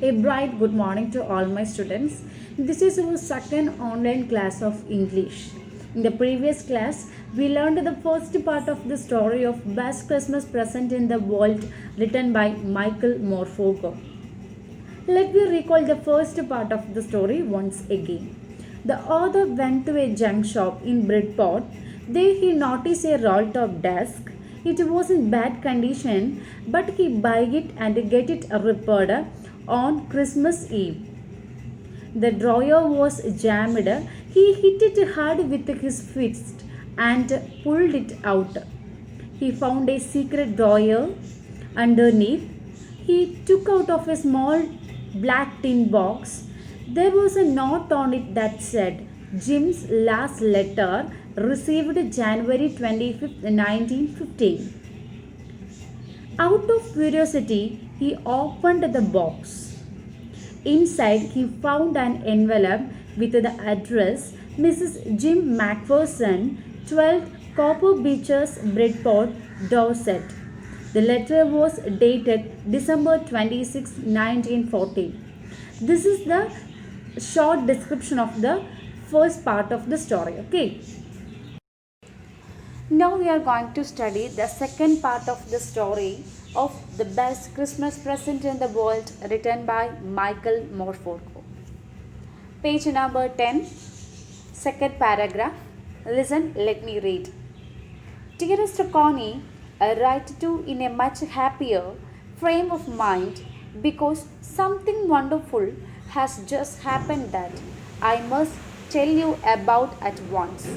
A bright good morning to all my students. This is our second online class of English. In the previous class, we learned the first part of the story of Best Christmas Present in the World written by Michael Morpurgo. Let me recall the first part of the story once again. The author went to a junk shop in Bridport. There he noticed a roll-top desk. It was in bad condition, but he buy it and get it repaired on Christmas Eve. The drawer was jammed. He hit it hard with his fist and pulled it out. He found a secret drawer underneath. He took out of a small black tin box. There was a note on it that said, Jim's last letter received January 25th, 1915. Out of curiosity, he opened the box. Inside, he found an envelope with the address Mrs. Jim Macpherson, 12 Copper Beeches, Bridport, Dorset. The letter was dated December 26, 1940. This is the short description of the first part of the story. Okay. Now we are going to study the second part of the story of The Best Christmas Present in the World written by Michael Morpurgo. Page number 10, second paragraph. Listen, let me read. Dearest Connie, I write to in a much happier frame of mind because something wonderful has just happened that I must tell you about at once.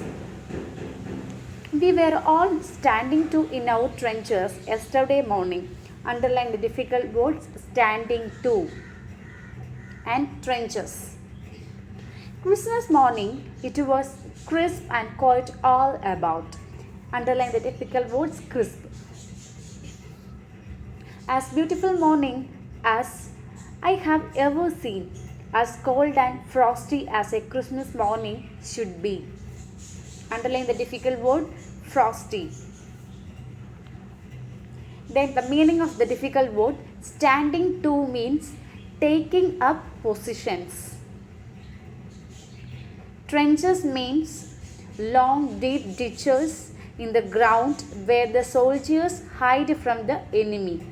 We were all standing to in our trenches yesterday morning. Underline the difficult words standing to and trenches. Christmas morning, it was crisp and quiet all about. Underline the difficult words crisp. As beautiful morning as I have ever seen, as cold and frosty as a Christmas morning should be. Underline the difficult word frosty. Then the meaning of the difficult word standing to means taking up positions. Trenches means long deep ditches in the ground where the soldiers hide from the enemy.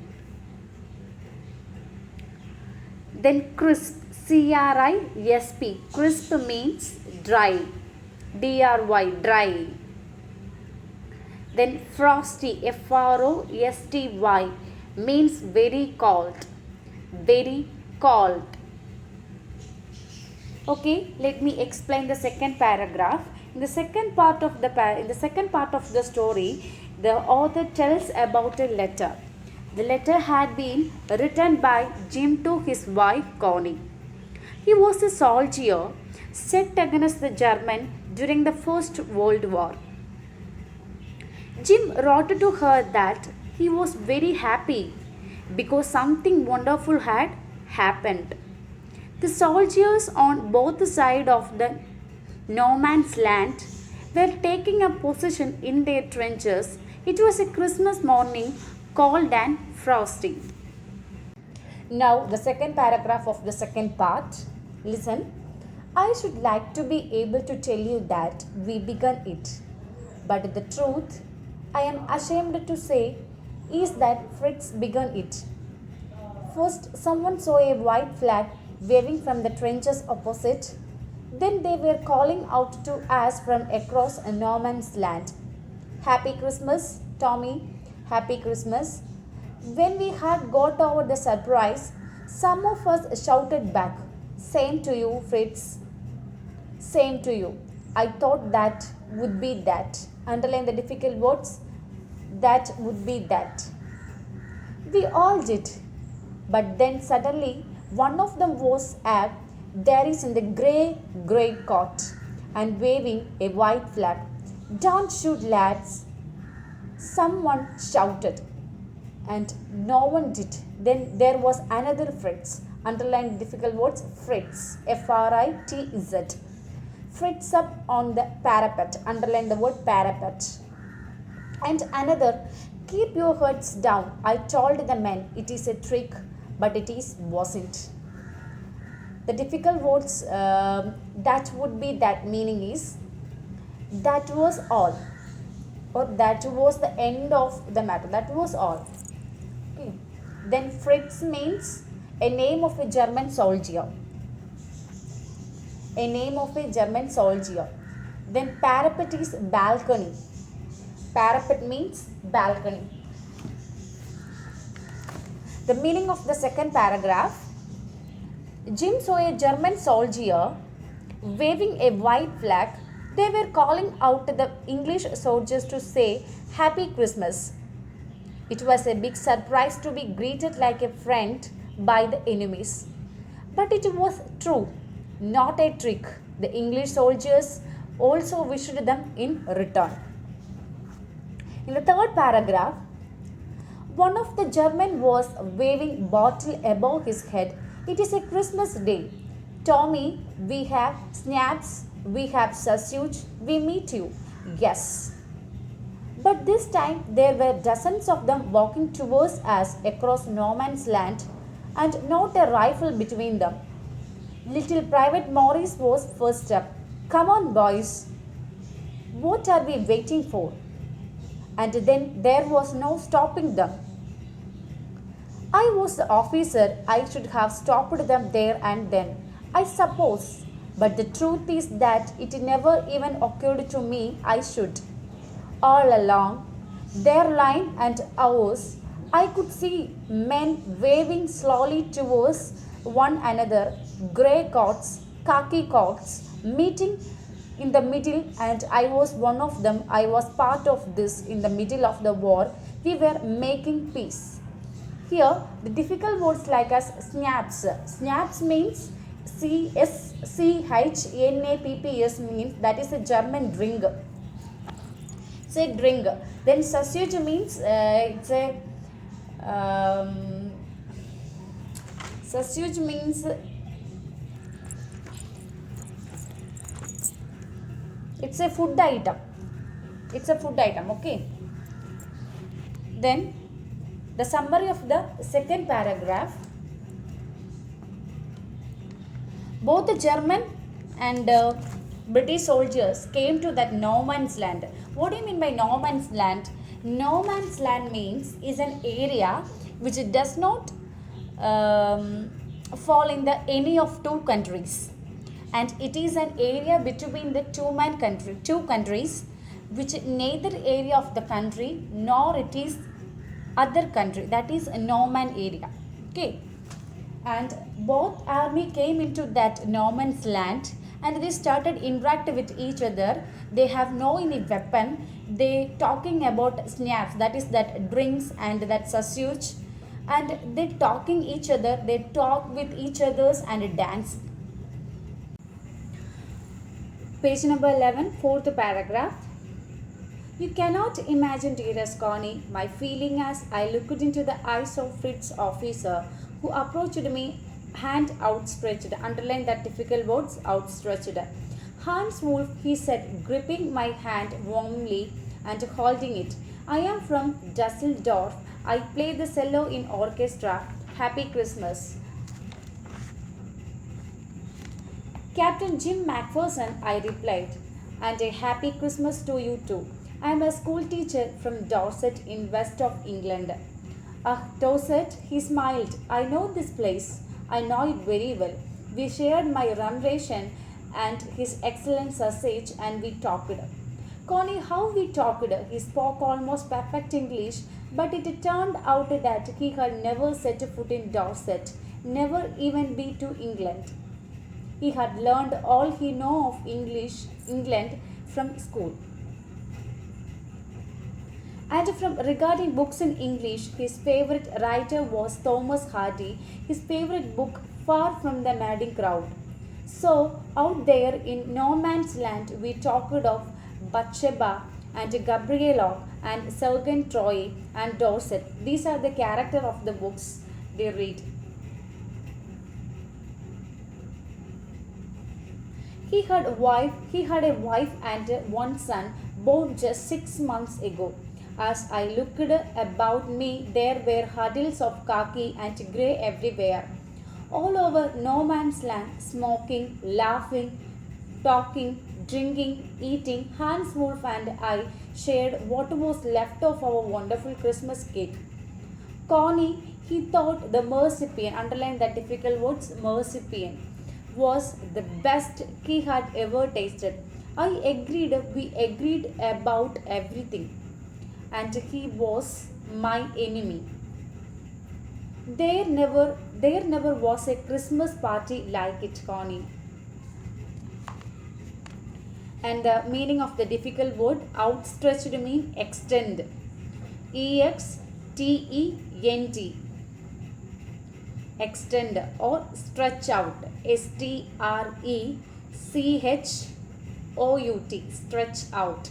Then crisp, C-R-I-S-P, crisp means dry, D-R-Y, dry. Then frosty, F-R-O-S-T-Y, means very cold, very cold. Okay, let me explain the second paragraph. In the second part of the story, the author tells about a letter. The letter had been written by Jim to his wife Connie. He was a soldier set against the Germans during the First World War. Jim wrote to her that he was very happy because something wonderful had happened. The soldiers on both sides of the no man's land were taking up position in their trenches. It was a Christmas morning, cold and frosty. Now, the second paragraph of the second part. Listen. I should like to be able to tell you that we began it. But the truth, I am ashamed to say, is that Fritz began it. First, someone saw a white flag waving from the trenches opposite. Then they were calling out to us from across a no man's land. Happy Christmas, Tommy. Happy Christmas. When we had got over the surprise, some of us shouted back, Same to you, Fritz. Same to you. I thought that would be that. Underline the difficult words. That would be that. We all did. But then suddenly, one of them was up. There is in the grey coat and waving a white flag. Don't shoot, lads. Someone shouted. And no one did. Then there was another Fritz. Underline difficult words. Fritz. F-R-I-T-Z. Fritz up on the parapet. Underline the word parapet. And another. Keep your heads down. I told the men it is a trick, but it wasn't. The difficult words that would be that meaning is that was all, or that was the end of the matter. That was all. Okay. Then Fritz means a name of a German soldier. A name of a German soldier. Then parapet is balcony. Parapet means balcony. The meaning of the second paragraph. Jim saw a German soldier waving a white flag. They were calling out to the English soldiers to say Happy Christmas. It was a big surprise to be greeted like a friend by the enemies. But it was true, not a trick. The English soldiers also wished them in return. In the third paragraph, one of the German was waving bottle above his head. It is a Christmas day. Tommy, we have snaps, we have sausage, we meet you. Yes. But this time there were dozens of them walking towards us across no man's land and not a rifle between them. Little Private Morris was first up. Come on, boys. What are we waiting for? And then there was no stopping them. I was the officer, I should have stopped them there and then, I suppose. But the truth is that it never even occurred to me I should. All along, their line and ours, I could see men waving slowly towards one another, grey coats, khaki coats, meeting in the middle, and I was one of them. I was part of this in the middle of the war. We were making peace. Here, the difficult words like as snaps. Snaps means CSCHNAPPS means that is a German drink. Say drink. Then sausage means it's a sausage means it's a food item. It's a food item. Okay. Then the summary of the second paragraph. Both the German and British soldiers came to that no man's land. What do you mean by no man's land? No man's land means is an area which does not fall in the any of two countries, and it is an area between the two countries, which neither area of the country nor it is other country, that is a no man area. Okay, and both army came into that no man's land and they started interacting with each other. They have no any weapon. They talking about snaps, that is that drinks and that sausage, and they talking each other. They talk with each others and dance. Page number 11, fourth paragraph. You cannot imagine, dearest Connie, my feeling as I looked into the eyes of Fritz officer who approached me, hand outstretched. Underline that difficult words, outstretched. Hans Wolf, he said, gripping my hand warmly and holding it. I am from Dusseldorf. I play the cello in orchestra. Happy Christmas. Captain Jim Macpherson, I replied, and a happy Christmas to you too. I am a school teacher from Dorset in west of England. Ah, Dorset, he smiled. I know this place. I know it very well. We shared my run ration and his excellent sausage and we talked. Connie, how we talked. He spoke almost perfect English, but it turned out that he had never set foot in Dorset, never even been to England. He had learned all he knew of England from school. And from regarding books in English, his favorite writer was Thomas Hardy, his favorite book Far from the Madding Crowd. So, out there in no man's land, we talked of Bathsheba and Gabriela and Sergeant Troy and Dorset. These are the character of the books they read. He had a wife and one son born just 6 months ago. As I looked about me, there were huddles of khaki and grey everywhere. All over no man's land, smoking, laughing, talking, drinking, eating, Hans Wolf and I shared what was left of our wonderful Christmas cake. Connie, he thought the marzipan, underline the difficult words, marzipan, was the best he had ever tasted. I agreed, we agreed about everything, and he was my enemy. There never was a Christmas party like it, Connie. And the meaning of the difficult word outstretched mean extend. E X T E N T. Extend or stretch out. S T R E C H O U T. Stretch out.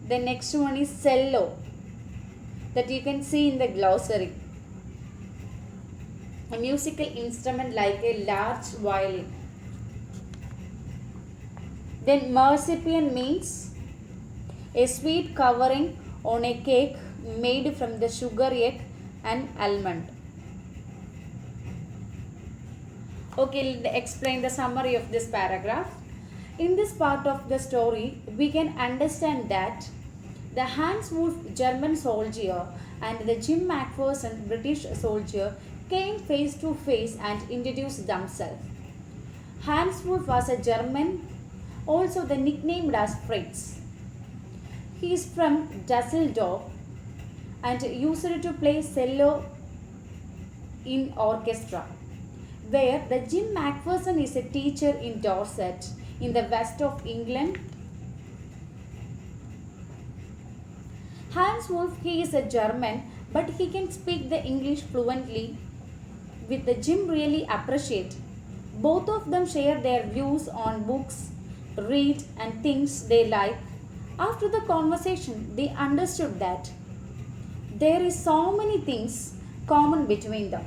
The next one is cello, that you can see in the glossary. A musical instrument like a large violin. Then marzipan means a sweet covering on a cake made from the sugar, egg and almond. Okay, let's explain the summary of this paragraph. In this part of the story, we can understand that the Hans Wolf German soldier and the Jim Macpherson British soldier came face to face and introduced themselves. Hans Wolf was a German, also the nicknamed as Fritz. He is from Dusseldorf and used to play cello in orchestra, where the Jim Macpherson is a teacher in Dorset in the west of England. Hans Wolf, he is a German, but he can speak the English fluently, with the Jim really appreciate. Both of them share their views on books, read and things they like. After the conversation, they understood that there is so many things common between them,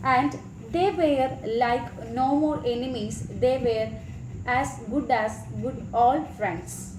and they were like no more enemies, they were as good all friends.